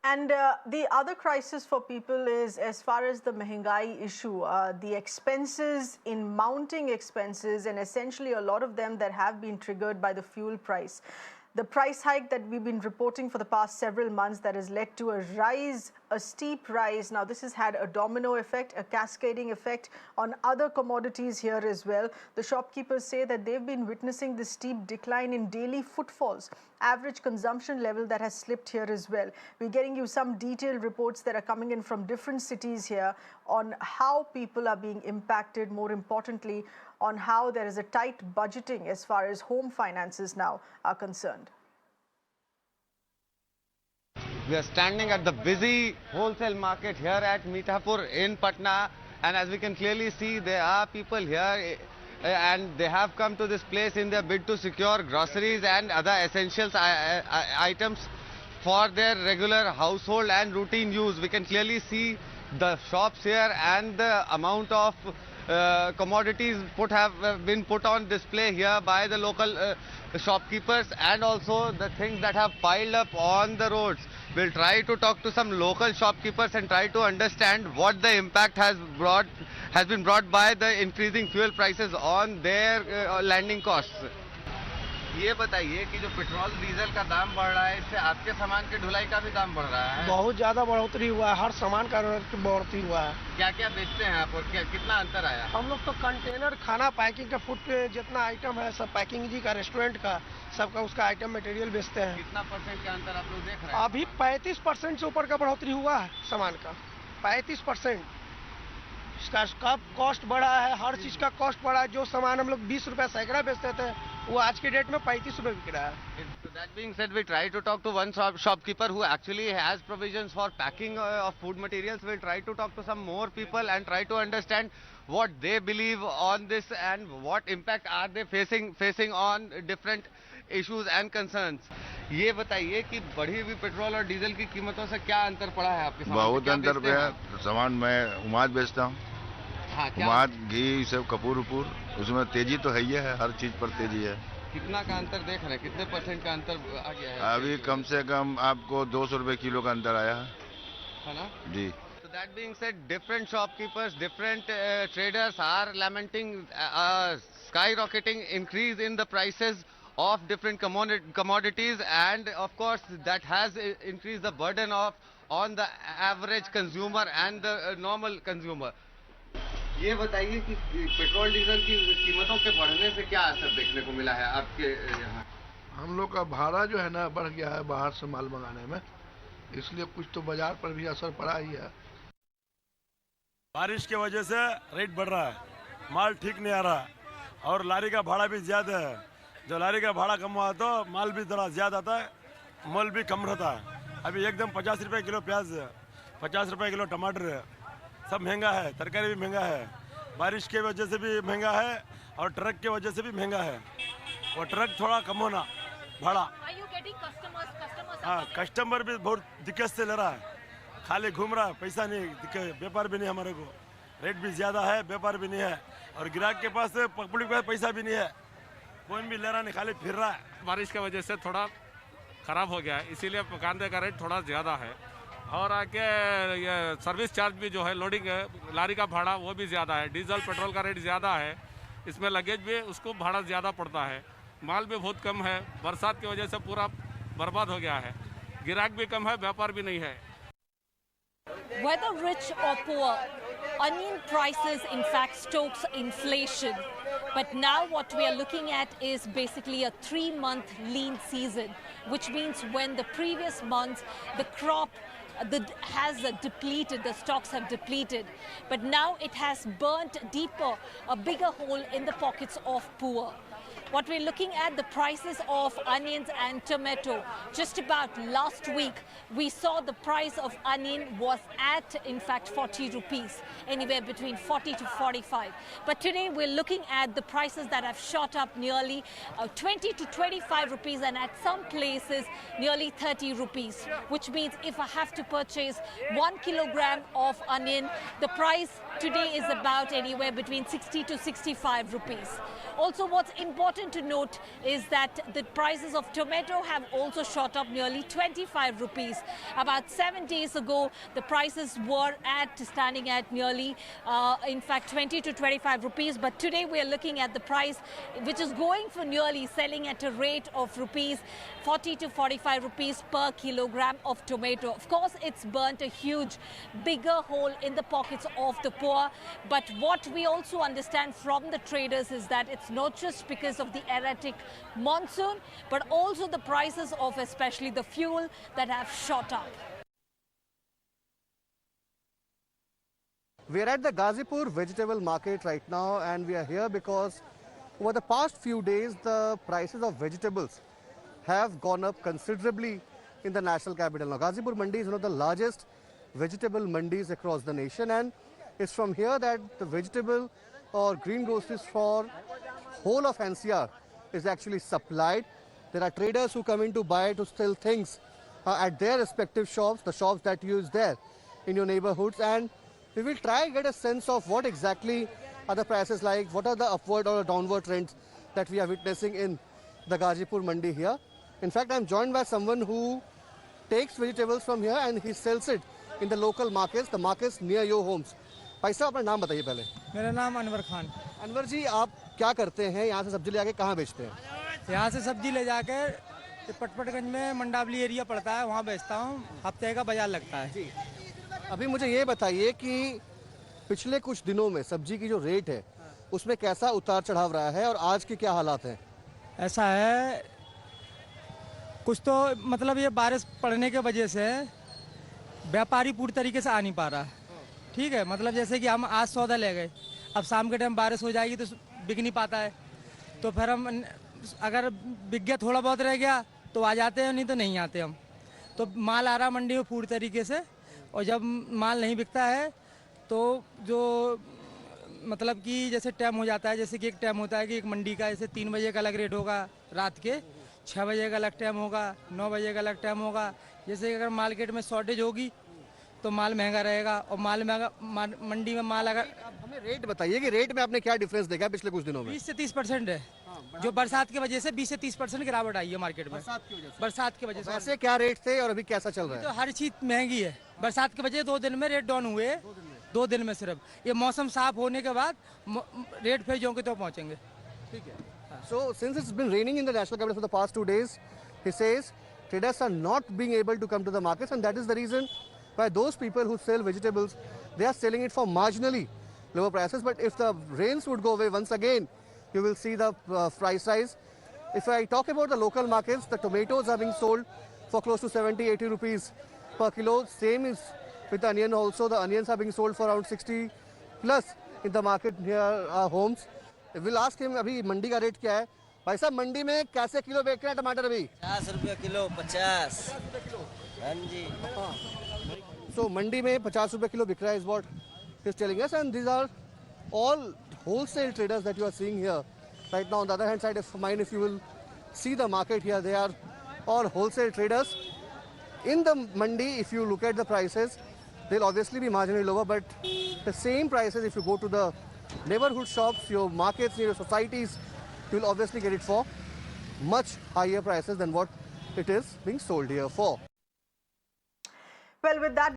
And the other crisis for people is, as far as the mehengai issue, the expenses in mounting expenses, and essentially a lot of them that have been triggered by the fuel price. The price hike that we've been reporting for the past several months that has led to a rise, a steep rise. Now, this has had a domino effect, a cascading effect on other commodities here as well. The shopkeepers say that they've been witnessing this steep decline in daily footfalls, average consumption level that has slipped here as well. We're getting you some detailed reports that are coming in from different cities here on how people are being impacted, more importantly, on how there is a tight budgeting as far as home finances now are concerned. We are standing at the busy wholesale market here at Mithapur in Patna, and as we can clearly see, there are people here and they have come to this place in their bid to secure groceries and other essentials items for their regular household and routine use. We can clearly see the shops here and the amount of commodities have been put on display here by the local shopkeepers, and also the things that have piled up on the roads. We'll try to talk to some local shopkeepers and try to understand what the impact has been brought by the increasing fuel prices on their landing costs. ये बताइए कि जो petrol diesel का दाम बढ़ रहा है, इससे आपके सामान के ढुलाई का भी दाम बढ़ रहा है? बहुत ज्यादा बढ़ोतरी हुआ है, हर सामान का बढ़ोतरी हुआ है। क्या क्या बेचते हैं आप और कितना अंतर आया? हम लोग तो कंटेनर, खाना, पैकिंग का, फूड पे जितना आइटम है सब पैकिंग जी का, रेस्टोरेंट का, सबका उसका आइटम मटेरियल बेचते हैं। कितना परसेंट का अंतर आप लोग देख रहे हैं? अभी 35% से ऊपर का बढ़ोतरी हुआ है सामान का, 35%। इसका कब कॉस्ट बढ़ा है, हर चीज का कॉस्ट बढ़ा है। जो सामान हम लोग 20 रुपए सैकड़ा बेचते थे, वो आज के डेट में 35 रुपए बिक रहा है। That being said, we try to talk to one shopkeeper who actually has provisions for packing of food materials. We'll try to talk to some more people and try to understand what they believe on this and what impact are they facing on different issues and concerns. ये बताइए कि बढ़ी हुई petrol और diesel की कीमतों से क्या अंतर पड़ा है आपके सामान? बहुत अंतर पे है। सामान मैं उमाद बेचता हूँ। हाँ, उमाद, घी, सब कपूर उपूर, उसमें तेजी तो है ही है, हर चीज पर तेजी है। कितना का अंतर देख रहे हैं? कितने परसेंट का अंतर आ गया है? अभी कम से कम आपको 200 रुपए किलो का अंतर आया है ना जी। So that being said, different shopkeepers, different traders are lamenting skyrocketing increase in the prices of different commodities, and of course that has increased the burden on the average consumer and the normal consumer. ये बताइए कि petrol diesel की कीमतों के बढ़ने से क्या असर देखने को मिला है आपके यहाँ? हम लोग का भाड़ा जो है ना बढ़ गया है बाहर से माल मंगाने में, इसलिए कुछ तो बाजार पर भी असर पड़ा ही है। बारिश की वजह से रेट बढ़ रहा है, माल ठीक नहीं आ रहा, और लारी का भाड़ा भी ज्यादा है। जो लारी का भाड़ा कम हुआ तो माल भी थोड़ा ज्यादा आता है, मोल भी कम रहता है। अभी एकदम 50 रुपए किलो प्याज है, 50 रुपए किलो टमाटर है, सब महंगा है। तरकारी भी महंगा है, बारिश की वजह से भी महंगा है और ट्रक की वजह से भी महंगा है। और ट्रक थोड़ा कम होना भाड़ा। हाँ, कस्टमर भी बहुत दिक्कत से ले रहा है, खाली घूम रहा है, पैसा नहीं, व्यापार भी नहीं, हमारे को रेट भी ज़्यादा है, व्यापार भी नहीं है, और ग्राहक के पास पब्लिक के पास पैसा भी नहीं है, कोई भी ले रहा नहीं, खाली फिर रहा है। बारिश की वजह से थोड़ा ख़राब हो गया है, इसीलिए कांदे का रेट थोड़ा ज़्यादा है। और आके ये सर्विस चार्ज भी जो है, लोडिंग लारी का भाड़ा वो भी ज़्यादा है, डीजल पेट्रोल का रेट ज़्यादा है, इसमें लगेज भी उसको भाड़ा ज़्यादा पड़ता है। माल भी बहुत कम है, बरसात की वजह से पूरा बर्बाद हो गया है, ग्राहक भी कम है, व्यापार भी नहीं है। Whether rich or poor, onion prices in fact stokes inflation. But now what we are looking at is basically a 3-month lean season, which means when the previous months the crop has depleted, the stocks have depleted. But now it has burnt deeper, a bigger hole in the pockets of poor. What we're looking at, the prices of onions and tomato. Just about last week, we saw the price of onion was at, in fact, 40 rupees, anywhere between 40 to 45. But today, we're looking at the prices that have shot up nearly 20 to 25 rupees, and at some places, nearly 30 rupees, which means if I have to purchase 1 kilogram of onion, the price today is about anywhere between 60 to 65 rupees. Also, what's important important to note is that the prices of tomato have also shot up nearly 25 rupees. About 7 days ago, the prices were standing at nearly, in fact, 20 to 25 rupees. But today we are looking at the price, which is going for nearly selling at a rate of rupees 40 to 45 rupees per kilogram of tomato. Of course, it's burnt a huge, bigger hole in the pockets of the poor. But what we also understand from the traders is that it's not just because of the erratic monsoon, but also the prices of especially the fuel that have shot up. We are at the Ghazipur vegetable market right now, and we are here because over the past few days the prices of vegetables have gone up considerably in the national capital. Now, Ghazipur Mandi is one of the largest vegetable mandis across the nation, and it's from here that the vegetable or green groceries for whole of NCR is actually supplied. There are traders who come in to buy, to sell things at their respective shops, the shops that you use there in your neighborhoods, and we will try and get a sense of what exactly are the prices like, what are the upward or downward trends that we are witnessing in the Ghazipur Mandi here. In fact, I'm joined by someone who takes vegetables from here and he sells it in the local markets, the markets near your homes. भाई साहब अपना नाम बताइए पहले। मेरा नाम अनवर खान। अनवर जी, आप क्या करते हैं? यहाँ से सब्जी ले आके कहाँ बेचते हैं? यहाँ से सब्जी ले जाकर पटपटगंज में मंडावली एरिया पड़ता है, वहाँ बेचता हूँ। हफ्ते का बाजार लगता है। जी, अभी मुझे ये बताइए कि पिछले कुछ दिनों में सब्जी की जो रेट है उसमें कैसा उतार चढ़ाव रहा है और आज के क्या हालात हैं? ऐसा है, कुछ तो मतलब ये बारिश पड़ने के वजह से व्यापारी पूरी तरीके से आ नहीं पा रहा। ठीक है, मतलब जैसे कि हम आज सौदा ले गए, अब शाम के टाइम बारिश हो जाएगी तो बिक नहीं पाता है, तो फिर हम अगर बिक गया थोड़ा बहुत रह गया तो आ जाते हैं, नहीं तो नहीं आते हम। तो माल आ रहा मंडी में पूरी तरीके से, और जब माल नहीं बिकता है तो जो मतलब कि जैसे टाइम हो जाता है, जैसे कि एक टाइम होता है कि एक मंडी का जैसे 3 बजे का अलग रेट होगा, रात के 6 बजे का अलग टाइम होगा, 9 बजे का अलग टाइम होगा। जैसे अगर मार्केट में शॉर्टेज होगी तो माल महंगा रहेगा, और माल महंगा मंडी में माल अगर हमें रेट बताइए कि रेट में आपने क्या डिफरेंस देखा पिछले कुछ दिनों में? 20 से 30% है, जो बरसात की वजह से 20 से 30% गिरावट आई है मार्केट में। बरसात की वजह से वैसे क्या रेट थे और अभी कैसा चल रहा है? तो हर चीज महंगी है। बरसात की वजह 2 दिन में रेट डाउन हुए, 2 दिन में सिर्फ। ये मौसम साफ होने के बाद रेट फिर जो के तो पहुंचेंगे। ठीक है। So since it's been raining in the national capital for the past 2 days, he says traders are not being able to come to the markets, and that is the reason why those people who sell vegetables, they are selling it for marginally lower prices. But if the rains would go away once again, you will see the price rise. If I talk about the local markets, the tomatoes are being sold for close to 70-80 rupees per kilo. Same is with onion also. The onions are being sold for around 60 plus in the market near our homes. We'll ask him अभी मंडी का rate क्या है। भाई साहब, मंडी में कैसे kilo बेच रहे हैं टमाटर अभी? 50 रुपये किलो। 50। हाँ जी। So मंडी में 50 रुपये किलो बिक रहा है, is what he's telling us, and these are all wholesale traders that you are seeing here right now. On the other hand side, if you will see the market here, they are all wholesale traders. In the mandi, if you look at the prices, they'll obviously be marginally lower, but the same prices, if you go to the neighborhood shops, your markets, your societies, you'll obviously get it for much higher prices than what it is being sold here for. Well, with that